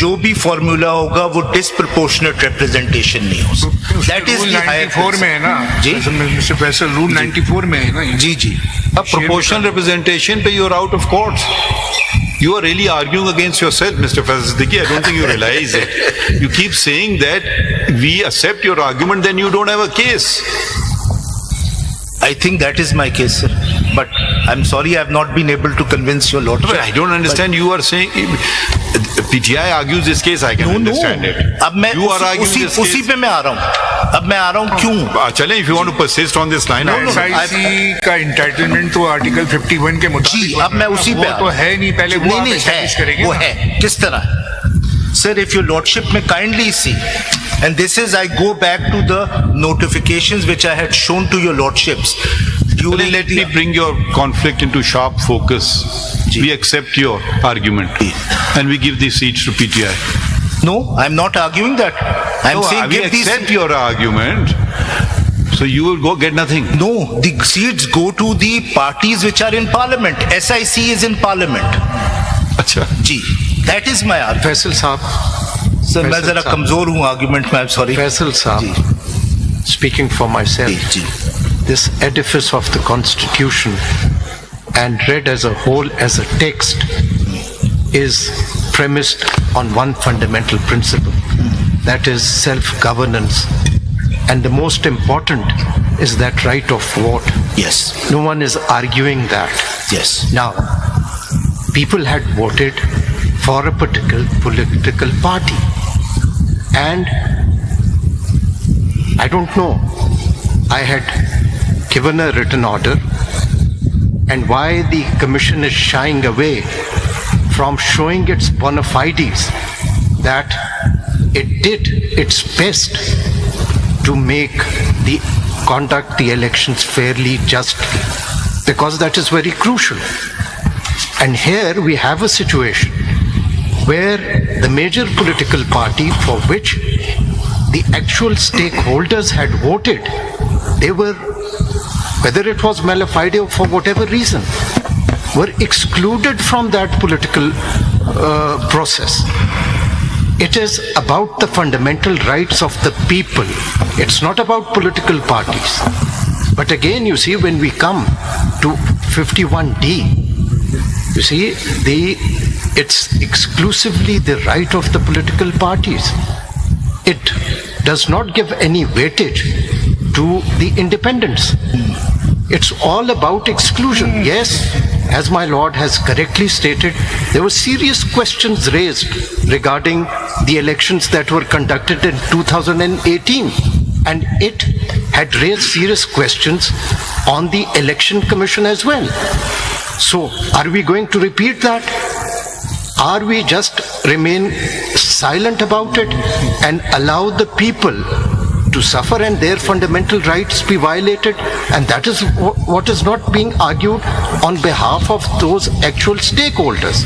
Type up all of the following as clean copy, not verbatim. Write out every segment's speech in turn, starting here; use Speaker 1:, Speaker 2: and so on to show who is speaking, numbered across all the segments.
Speaker 1: जो भी फॉर्मूला होगा वो डिस्प्रपोर्शनेट रिप्रेजेंटेशन नहीं हो सकता. दैट इज द हायर
Speaker 2: 94 में है ना
Speaker 1: जी
Speaker 2: मिस्टर फैसल, रूल 94 में है ना.
Speaker 1: जी जी.
Speaker 3: अब proportional representation पे you are out of court. You are really arguing against yourself, Mr. Faisal Siddiqui. I don't think you realize it. You keep saying that we accept your argument, then you don't have a case.
Speaker 1: I think that is my case, sir. But I'm sorry I have not been able to convince your lordship.
Speaker 3: But I don't understand. You are saying PTI argues this case. I can understand it.
Speaker 1: अब मैं
Speaker 3: You are arguing this
Speaker 1: उसी
Speaker 3: case.
Speaker 1: पे मैं आ रहा हूँ. अब मैं आ रहा हूँ क्यों?
Speaker 3: चलें, if you want to persist on this line.
Speaker 2: SIC का इंटाइटलमेंट तो आर्टिकल 51 के मुताबिक
Speaker 1: जी, अब मैं उसी पे
Speaker 2: वो तो है नहीं, पहले वो आप establish करेंगे
Speaker 1: वो
Speaker 2: ना.
Speaker 1: है. किस तरह? Sir, if your lordship may kindly see, and this is, I go back to the notifications which I had shown to your lordships.
Speaker 3: Let me bring your conflict into sharp focus. We accept your argument and we give these seats to PTI.
Speaker 1: No, I'm not arguing that. I'm saying
Speaker 3: we
Speaker 1: give these.
Speaker 3: accept your argument. So you will go get nothing.
Speaker 1: No, the seats go to the parties which are in parliament. SIC is in parliament.
Speaker 3: अच्छा.
Speaker 1: जी, that is my argument.
Speaker 4: Faisal साहब,
Speaker 1: Sir, मैं जरा कमजोर हूँ argument में. I'm sorry.
Speaker 4: Faisal साहब, speaking for myself,
Speaker 1: ji.
Speaker 4: this edifice of the Constitution and read as a whole as a text is premised on one fundamental principle, that is self-governance, and the most important is that right of vote.
Speaker 1: Yes.
Speaker 4: No one is arguing that.
Speaker 1: Yes.
Speaker 4: Now, people had voted for a particular political party, and I don't know, I had given a written order, and why the commission is shying away from showing its bona fides that it did its best to make conduct the elections fairly, justly, because that is very crucial. And here we have a situation where the major political party for which the actual stakeholders had voted, they were, whether it was mala fide or for whatever reason, were excluded from that political process. It is about the fundamental rights of the people. It's not about political parties. But again, you see, when we come to 51D, you see, it's exclusively the right of the political parties. It does not give any weightage to the independents. It's all about exclusion. Yes, as my lord has correctly stated, there were serious questions raised regarding the elections that were conducted in 2018, and it had raised serious questions on the election commission as well. So, are we going to repeat that? Are we just remain silent about it and allow the people to suffer and their fundamental rights be violated? And that is what is not being argued on behalf of those actual stakeholders.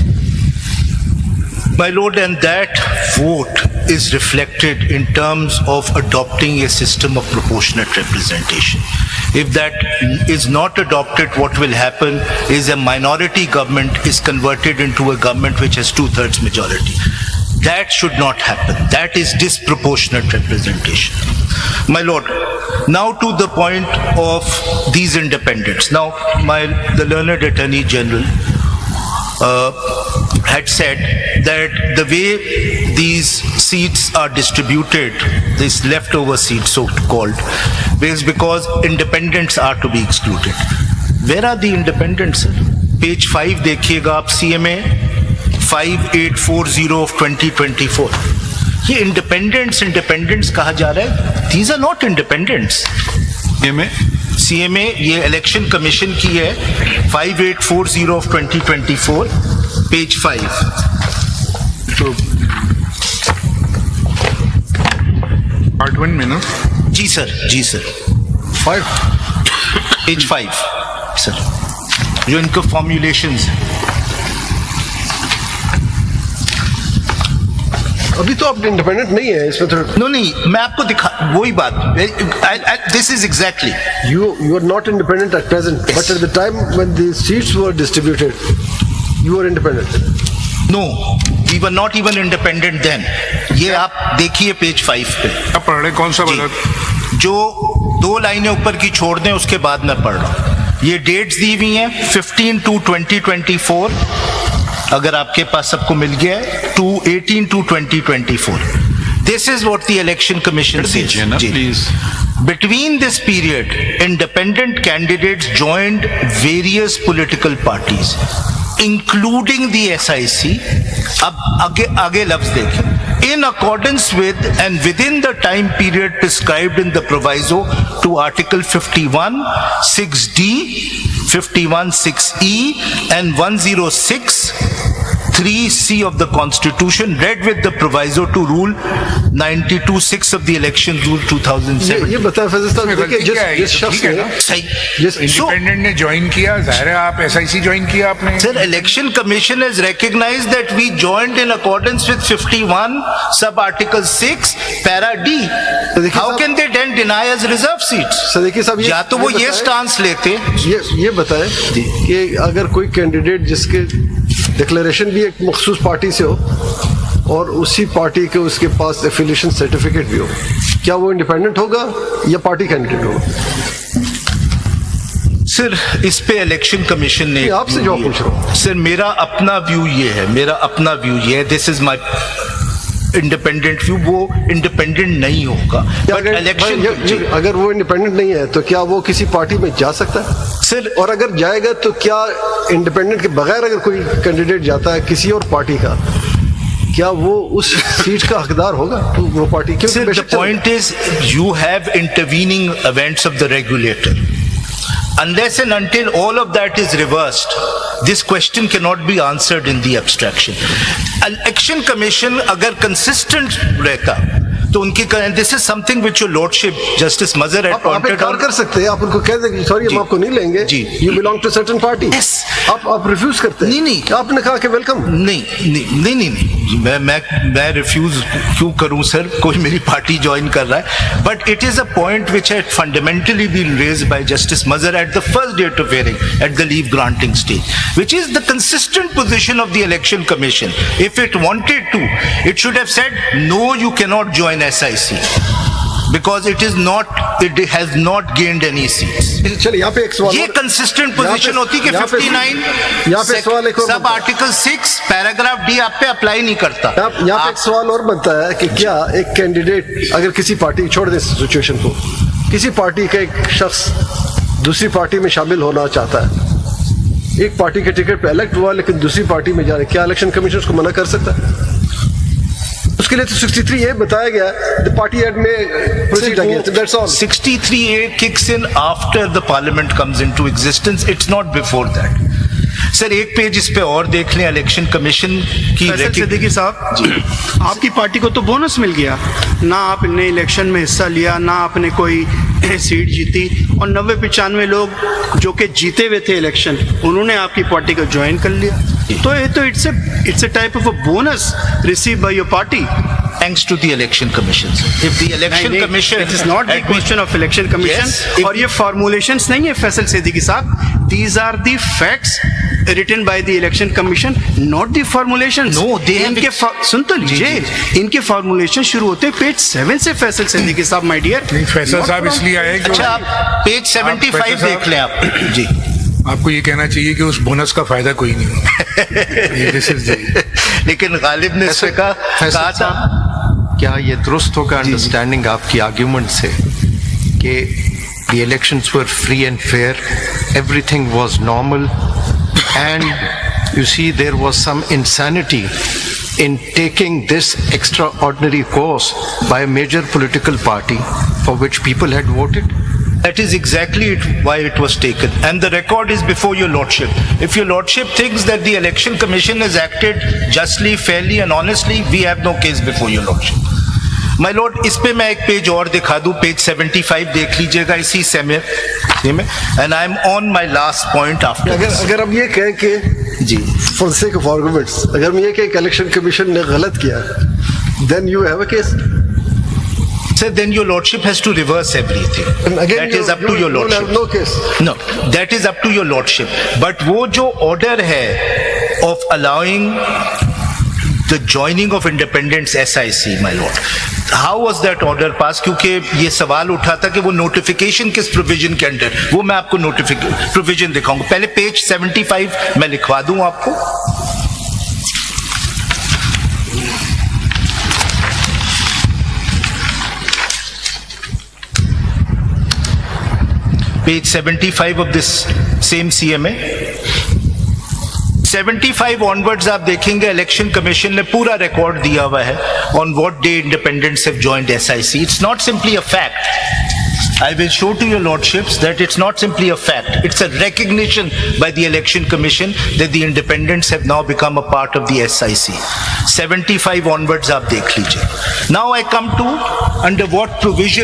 Speaker 1: My lord, and that vote is reflected in terms of adopting a system of proportionate representation. If that is not adopted, what will happen is a minority government is converted into a government which has 2/3 majority. That should not happen. That is disproportionate representation. My lord, now to the point of these independents. Now, the learned Attorney General had said that the way these seats are distributed, these leftover seats so-called, is because independents are to be excluded. Where are the independents, sir? Page 5 देखिएगा आप, CMA 5840 of 2024. ये independents कहा जा रहा है. These are not independents. CMA ये election commission की है, 5840 of 2024, page 5.
Speaker 2: तो part 1 में ना?
Speaker 1: जी सर.
Speaker 2: 5
Speaker 1: page 5 सर, जो इनको फॉर्मुलेशंस है.
Speaker 5: अभी तो आप इंडिपेंडेंट नहीं है इसमें तो.
Speaker 1: नहीं, मैं आपको दिखा वही बात. This is exactly.
Speaker 5: You are not independent at present, but at the time when the seats were distributed, you were independent.
Speaker 1: No, We were not even independent then. ये आप देखिए पेज 5 पे
Speaker 2: आप पढ़ रहे कौन सा
Speaker 1: जी।
Speaker 2: वाला?
Speaker 1: जो 2 लाइनें ऊपर की छोड़ दें उसके बाद मैं पढ़ रहा हूँ। ये डेट्स दी हुई हैं 15/2/2024, अगर आपके पास सबको मिल गया है, 18/2/2024. This is what the Election Commission says.
Speaker 3: दीजिए ना,
Speaker 1: जी।
Speaker 3: please.
Speaker 1: Between this period, independent candidates joined various political parties, including the SIC. अब आगे लफ्ज देखें. In accordance with and within the time period prescribed in the proviso to Article 51, 6D, 51, 6E, and 106, 3C of the Constitution, read with the proviso to Rule 92(6) of the Election Rule 2007.
Speaker 5: ये बताएं फैजल साहब,
Speaker 2: इसमें
Speaker 5: देखिए
Speaker 2: गलती क्या है?
Speaker 5: जिस
Speaker 2: ये
Speaker 5: शख्स
Speaker 2: ठीक है
Speaker 5: ने
Speaker 2: ना?
Speaker 1: सही.
Speaker 5: जिस
Speaker 2: इंडिपेंडेंट ने ज्वाइन किया, जाहिर है आप SIC ज्वाइन किया आपने.
Speaker 1: Sir, Election Commission has recognized that we joined in accordance with 51, sub-article 6, para D.
Speaker 5: देखिए
Speaker 1: How
Speaker 5: साहब-
Speaker 1: can they then deny us reserve seats?
Speaker 5: Sir देखिए साहब,
Speaker 1: या तो वो ये
Speaker 5: बताएं-
Speaker 1: स्टांस लेते.
Speaker 5: ये बताएं कि अगर कोई कैंडिडेट जिसके डिक्लेरेशन भी एक मखसूस पार्टी से हो और उसी पार्टी के उसके पास एफिलिएशन सर्टिफिकेट भी हो, क्या वो इंडिपेंडेंट होगा या पार्टी कैंडिडेट होगा?
Speaker 1: सर, इस पे इलेक्शन कमीशन ने
Speaker 5: नहीं, आपसे जवाब पूछ रहा हूं।
Speaker 1: सर, मेरा अपना व्यू ये है, this is my independent view. वो इंडिपेंडेंट नहीं होगा. बट इलेक्शन
Speaker 5: अगर वो इंडिपेंडेंट नहीं है तो क्या वो किसी पार्टी में जा सकता है?
Speaker 1: सर,
Speaker 5: और अगर जाएगा तो क्या इंडिपेंडेंट के बगैर अगर कोई कैंडिडेट जाता है किसी और पार्टी का, क्या वो उस सीट का हकदार होगा वो पार्टी? क्योंकि
Speaker 1: Sir, the
Speaker 5: बेशक चल-
Speaker 1: point is you have intervening events of the regulator. Unless and until all of that is reversed, this question cannot be answered in the abstraction. Election Commission अगर consistent रहता तो उनकी this is something which your lordship justice मजर had
Speaker 5: आप एक
Speaker 1: pointed
Speaker 5: कार्य कर सकते हैं, आप उनको कह दें सॉरी हम
Speaker 1: जी।
Speaker 5: आपको नहीं लेंगे,
Speaker 1: जी।
Speaker 5: You belong to certain party.
Speaker 1: Yes.
Speaker 5: आप रिफ्यूज करते हैं.
Speaker 1: नहीं।
Speaker 5: आपने कहा कि वेलकम.
Speaker 1: नहीं, मैं रिफ्यूज क्यों करूं सर? कोई मेरी पार्टी ज्वाइन कर रहा है. But it is a point which had fundamentally been raised by justice Mazhar at the first date of hearing at the leave granting stage, which is the consistent position of the Election Commission. If it wanted to, it should have said, no, you cannot join SIC. Because it has not gained any seats.
Speaker 5: चलिए यहाँ पे एक सवाल
Speaker 1: ये
Speaker 5: और-
Speaker 1: consistent
Speaker 5: यहाँ पे-
Speaker 1: position होती कि
Speaker 5: यहाँ पे-
Speaker 1: 59
Speaker 5: यहाँ पे सवाल एक और
Speaker 1: सब
Speaker 5: बनता है।
Speaker 1: आर्टिकल 6 पैराग्राफ डी आप पे अप्लाई नहीं करता.
Speaker 5: यहाँ पे एक सवाल और बनता है कि क्या एक कैंडिडेट अगर किसी पार्टी, छोड़ दें सिचुएशन को, किसी पार्टी का एक शख्स दूसरी पार्टी में शामिल होना चाहता है, एक पार्टी के टिकट पे इलेक्ट हुआ लेकिन दूसरी पार्टी में जा रहे, क्या इलेक्शन कमीशन उसको मना कर सकता है? उसके लिए तो 63 ये बताया गया, द पार्टी एड में proceed against, that's all.
Speaker 1: 63A kicks in after the parliament comes into existence. It's not before that. Sir एक पेज इस पे और देख लें इलेक्शन कमीशन की
Speaker 6: फैसल सिद्दीकी साहब, आपकी पार्टी को तो बोनस मिल गया ना, आपने इलेक्शन में हिस्सा लिया ना आपने कोई सीट जीती, और 90-95 लोग जो कि जीते हुए थे इलेक्शन उन्होंने आपकी पार्टी को ज्वाइन कर लिया. तो ये तो it's a type of a bonus receive by your party.
Speaker 1: thanks to the election commission. If the election commission
Speaker 6: it is not the question of election commission.
Speaker 1: Yes,
Speaker 6: और ये फॉर्मुलेशंस नहीं है फैसल सिद्दीकी साहब, these are the facts written by the election commission, not the formulations.
Speaker 1: No, they have
Speaker 6: इनके सुन तो लीजिए,
Speaker 1: जी।
Speaker 6: इनके formulation शुरू होते हैं पेज 7 से फैसल सिद्दीकी साहब माय डियर.
Speaker 2: नहीं, फैसल साहब इसलिए आए कि
Speaker 1: अच्छा आप पेज 75
Speaker 2: फैसल साहब-
Speaker 1: देख लें आप जी.
Speaker 2: आपको ये कहना चाहिए कि उस बोनस का फायदा कोई नहीं हुआ. This is the-
Speaker 1: लेकिन गालिब ने इससे कहा था
Speaker 4: साहब, क्या ये दुरुस्त होगा अंडरस्टैंडिंग आपकी आर्ग्यूमेंट से कि the elections were free and fair, everything was normal, and you see there was some insanity in taking this extraordinary course by a major political party for which people had voted?
Speaker 1: That is exactly why it was taken. And the record is before your lordship. If your lordship thinks that the election commission has acted justly, fairly and honestly, we have no case before your lordship. My lord, इस पे मैं एक page और दिखा दूं, page 75 देख लीजिएगा इसी समय में. And I'm on my last point after this.
Speaker 5: अगर हम ये कहें कि
Speaker 1: जी.
Speaker 5: For the sake of arguments, अगर हम ये कहें कि इलेक्शन कमीशन ने गलत किया, then you have a case.
Speaker 1: Sir, then your lordship has to reverse everything. That is up to your lordship.
Speaker 5: No case.
Speaker 1: No, that is up to your lordship. But वो जो order है of allowing the joining of independents SIC, my lord. How was that order passed? क्योंकि ये सवाल उठा था कि वो नोटिफिकेशन किस प्रोविजन के अंडर, वो मैं आपको प्रोविजन दिखाऊंगा. पहले पेज 75 मैं लिखवा दूं आपको. Page 75 of this same CMA. 75 onwards आप देखेंगे इलेक्शन कमीशन ने पूरा रिकॉर्ड दिया हुआ है on what day independents have joined SIC. It's not simply a fact. I will show to your lordships that it's not simply a fact. It's a recognition by the election commission that the independents have now become a part of the SIC. 75 onwards आप देख लीजिए. Now I come to under what provision